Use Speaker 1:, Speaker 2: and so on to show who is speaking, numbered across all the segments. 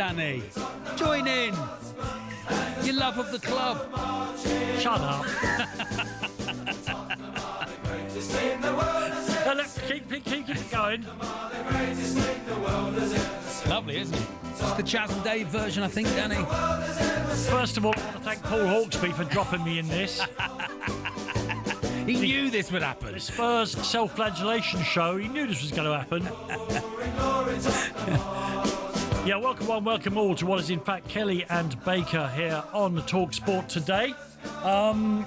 Speaker 1: Danny. Join in. Your love of the club.
Speaker 2: Shut up. No, look, keep it going.
Speaker 1: Lovely, isn't it? It's the Chaz and Dave version, I think, Danny.
Speaker 2: First of all, I want to thank Paul Hawksby for dropping me in this.
Speaker 1: He knew this would happen.
Speaker 2: The Spurs self-flagellation show, he knew this was going to happen. Yeah, welcome one, welcome all to what is in fact Kelly and Baker here on the talkSPORT today.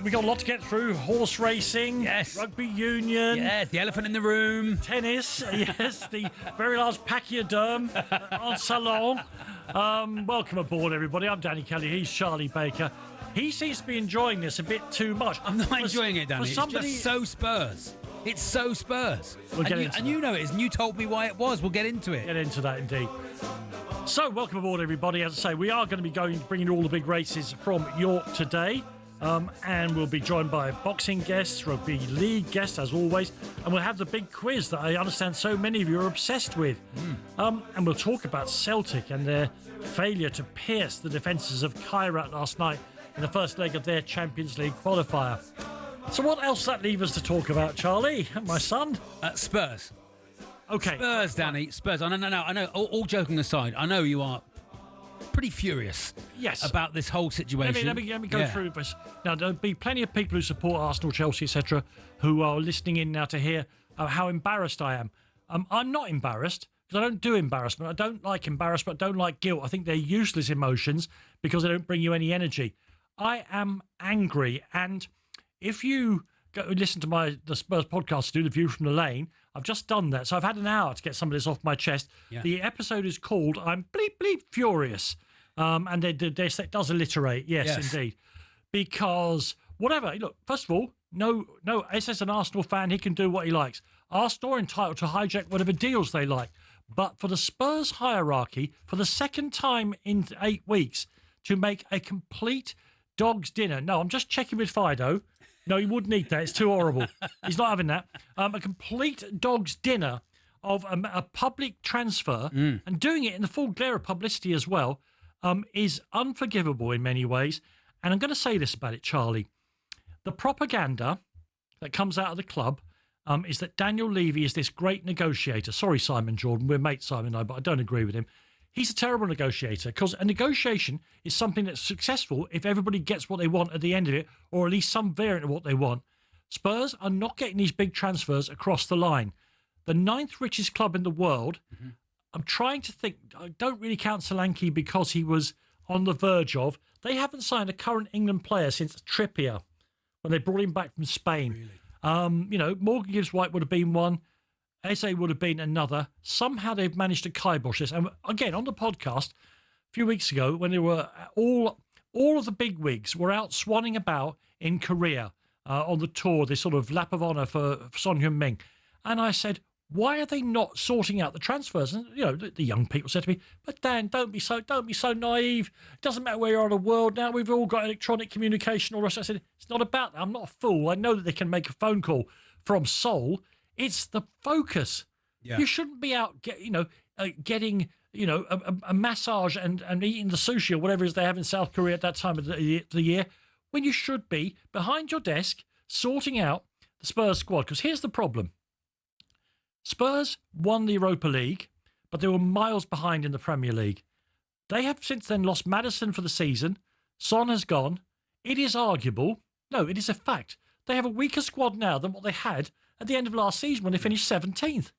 Speaker 2: We got a lot to get through. Horse racing,
Speaker 1: yes.
Speaker 2: Rugby union,
Speaker 1: Yes, the elephant in the room.
Speaker 2: Tennis, yes, the very large pachyderm en salon. Welcome aboard, everybody. I'm Danny Kelly. He's Charlie Baker. He seems to be enjoying this a bit too much.
Speaker 1: I'm not enjoying it, Danny. It's just so Spurs. It's so Spurs. And you know it is, and you told me why it was. We'll get into it.
Speaker 2: Get into that, indeed. So, welcome aboard, everybody. As I say, we are going to be bringing all the big races from York today. And we'll be joined by boxing guests, rugby league guests, as always. And we'll have the big quiz that I understand so many of you are obsessed with. And we'll talk about Celtic and their failure to pierce the defences of Kairat last night in the first leg of their Champions League qualifier. So what else does that leave us to talk about, Charlie, my son?
Speaker 1: Spurs.
Speaker 2: Okay.
Speaker 1: Spurs, Danny. Spurs. I know. All joking aside, I know you are pretty furious about this whole situation.
Speaker 2: Let me go through this. Now, there'll be plenty of people who support Arsenal, Chelsea, etc., who are listening in now to hear how embarrassed I am. I'm not embarrassed because I don't do embarrassment. I don't like embarrassment. I don't like guilt. I think they're useless emotions because they don't bring you any energy. I am angry, and if you go listen to the Spurs podcast, do the View from the Lane, I've just done that, so I've had an hour to get some of this off my chest. Yeah. The episode is called "I'm Bleep Bleep Furious," and it does alliterate, yes, indeed, because whatever. Look, first of all, no, as an Arsenal fan, he can do what he likes. Arsenal are entitled to hijack whatever deals they like, but for the Spurs hierarchy, for the second time in 8 weeks, to make a complete dog's dinner. No, I'm just checking with Fido. No, he wouldn't eat that. It's too horrible. He's not having that. A complete dog's dinner of a public transfer and doing it in the full glare of publicity as well is unforgivable in many ways. And I'm going to say this about it, Charlie. The propaganda that comes out of the club is that Daniel Levy is this great negotiator. Sorry, Simon Jordan. We're mates, Simon and I, but I don't agree with him. He's a terrible negotiator because a negotiation is something that's successful if everybody gets what they want at the end of it, or at least some variant of what they want. Spurs are not getting these big transfers across the line. The 9th richest club in the world, I'm trying to think, I don't really count Solanke because he was on the verge of, they haven't signed a current England player since Trippier when they brought him back from Spain. Really? Morgan Gibbs-White would have been one. Eze would have been another. Somehow they've managed to kibosh this. And again, on the podcast a few weeks ago, when they were all of the big wigs were out swanning about in Korea on the tour, this sort of lap of honour for Son Heung-min. And I said, why are they not sorting out the transfers? And the young people said to me, "But Dan, don't be so naive. It doesn't matter where you are in the world now. We've all got electronic communication." All the rest. I said, it's not about that. I'm not a fool. I know that they can make a phone call from Seoul. It's the focus. Yeah. You shouldn't be out, getting, a massage and eating the sushi or whatever it is they have in South Korea at that time of the year, when you should be behind your desk sorting out the Spurs squad. Because here's the problem. Spurs won the Europa League, but they were miles behind in the Premier League. They have since then lost Maddison for the season. Son has gone. It is arguable. No, it is a fact. They have a weaker squad now than what they had at the end of last season when they finished 17th.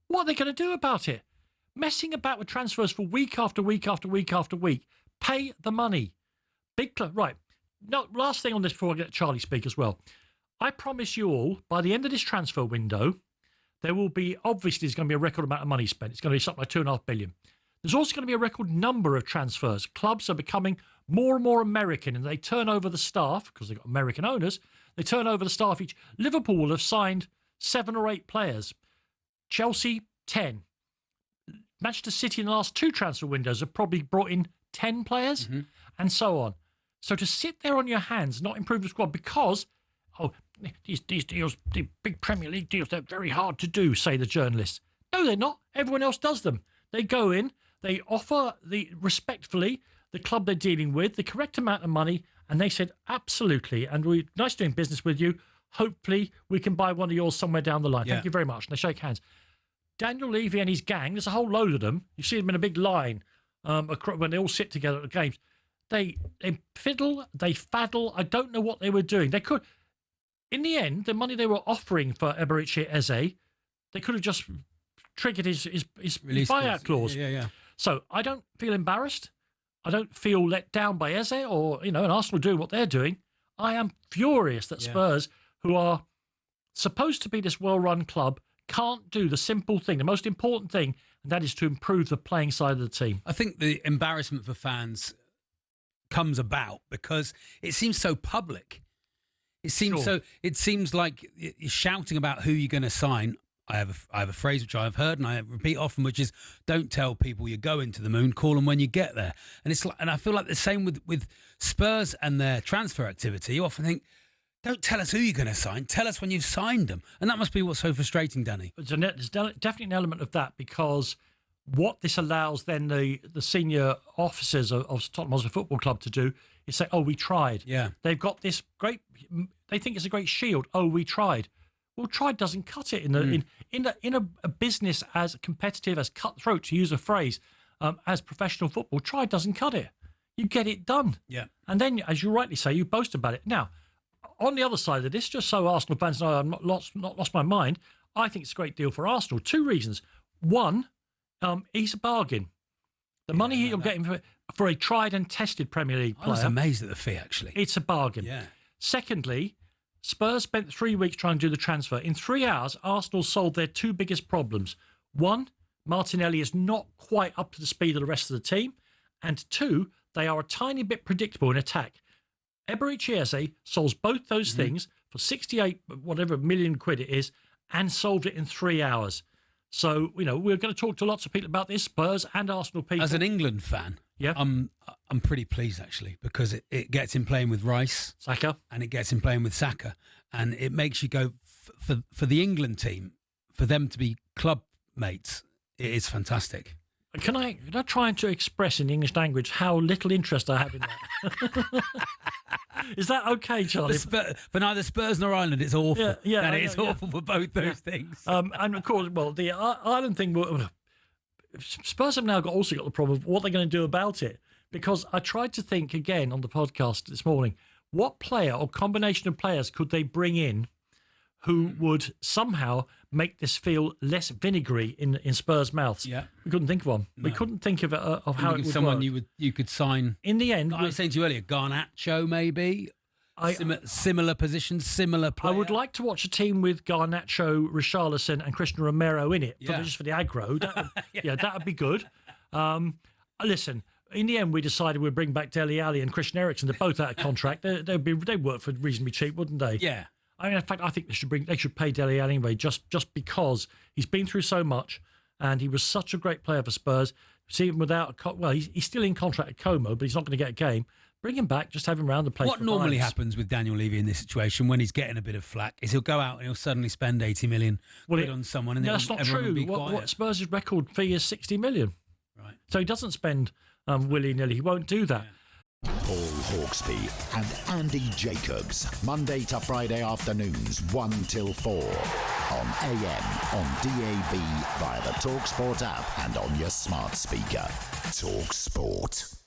Speaker 2: What are they going to do about it? Messing about with transfers for week after week after week after week. Pay the money. Big club. Right. No, last thing on this before I get Charlie speak as well. I promise you all, by the end of this transfer window, there will be, obviously, there's going to be a record amount of money spent. It's going to be something like $2.5 billion. There's also going to be a record number of transfers. Clubs are becoming more and more American, and they turn over the staff, because they've got American owners, they turn over the staff each. Liverpool will have signed 7 or 8 players. Chelsea, 10. Manchester City in the last 2 transfer windows have probably brought in 10 players, and so on. So to sit there on your hands, not improve the squad because, these deals, the big Premier League deals, they're very hard to do, say the journalists. No, they're not. Everyone else does them. They go in, They offer respectfully the club they're dealing with the correct amount of money, and they said absolutely. And we're nice doing business with you. Hopefully, we can buy one of yours somewhere down the line. Thank you very much. And they shake hands. Daniel Levy and his gang. There's a whole load of them. You see them in a big line when they all sit together at the games. They fiddle. They faddle. I don't know what they were doing. They could, in the end, the money they were offering for Eberechi Eze, they could have just triggered his buyout clause.
Speaker 1: Yeah.
Speaker 2: So I don't feel embarrassed. I don't feel let down by Eze or, and Arsenal doing what they're doing. I am furious that Spurs, who are supposed to be this well-run club, can't do the simple thing, the most important thing, and that is to improve the playing side of the team.
Speaker 1: I think the embarrassment for fans comes about because it seems so public. It seems like you're shouting about who you're going to sign. I have a phrase which I've heard and I repeat often, which is, don't tell people you're going to the moon, call them when you get there. And I feel like the same with Spurs and their transfer activity. You often think, don't tell us who you're going to sign, tell us when you've signed them. And that must be what's so frustrating, Danny.
Speaker 2: There's definitely an element of that, because what this allows then the senior officers of Tottenham Hotspur Football Club to do is say, oh, we tried.
Speaker 1: Yeah.
Speaker 2: They've got this they think it's a great shield. Oh, we tried. Well, tried doesn't cut it in a business as competitive, as cutthroat, to use a phrase, as professional football. Tried doesn't cut it. You get it done.
Speaker 1: Yeah.
Speaker 2: And then, as you rightly say, you boast about it. Now, on the other side of this, just so Arsenal fans know I've not lost my mind, I think it's a great deal for Arsenal. 2 reasons. One, he's a bargain. The money you're getting for a tried and tested Premier League player.
Speaker 1: I was amazed at the fee, actually.
Speaker 2: It's a bargain.
Speaker 1: Yeah.
Speaker 2: Secondly, Spurs spent 3 weeks trying to do the transfer. In 3 hours, Arsenal solved their 2 biggest problems. 1, Martinelli is not quite up to the speed of the rest of the team. And 2, they are a tiny bit predictable in attack. Eberechi Eze solves both those things for 68 whatever million quid it is, and solved it in 3 hours. So, we're going to talk to lots of people about this, Spurs and Arsenal people.
Speaker 1: As an England fan, I'm pretty pleased, actually, because it gets him playing with Rice,
Speaker 2: Saka,
Speaker 1: and it gets him playing with Saka, and it makes you go for the England team, for them to be club mates. It is fantastic.
Speaker 2: Can I try to express in the English language how little interest I have in that? Is that okay, Charlie?
Speaker 1: For neither Spurs nor Ireland, it's awful.
Speaker 2: Yeah,
Speaker 1: and it's awful for both those things.
Speaker 2: And of course, the Ireland thing, Spurs have now also got the problem of what they're going to do about it. Because I tried to think again on the podcast this morning, what player or combination of players could they bring in who would somehow make this feel less vinegary in Spurs' mouths?
Speaker 1: Yeah.
Speaker 2: We couldn't think of one.
Speaker 1: No.
Speaker 2: We couldn't think of how it would
Speaker 1: someone
Speaker 2: work.
Speaker 1: you could sign.
Speaker 2: In the end,
Speaker 1: I was saying to you earlier, Garnacho maybe. Similar positions, similar player.
Speaker 2: I would like to watch a team with Garnacho, Richarlison and Christian Romero in it, just for the aggro. That would be good. Listen, in the end, we decided we'd bring back Dele Alli and Christian Eriksen. They're both out of contract. They'd work for reasonably cheap, wouldn't they?
Speaker 1: Yeah.
Speaker 2: I mean, in fact, I think they should pay Dele Alli anyway, just because he's been through so much, and he was such a great player for Spurs. See him without he's still in contract at Como, but he's not going to get a game. Bring him back, just have him around the place.
Speaker 1: What normally happens with Daniel Levy in this situation when he's getting a bit of flack is he'll go out and he'll suddenly spend 80 million quid on someone, and
Speaker 2: that's not true. What Spurs' record fee is 60 million.
Speaker 1: Right.
Speaker 2: So he doesn't spend willy-nilly. He won't do that.
Speaker 3: Yeah. Paul Hawksby and Andy Jacobs, Monday to Friday afternoons 1 till 4 on AM, on DAB, via the talkSPORT app and on your smart speaker. talkSPORT.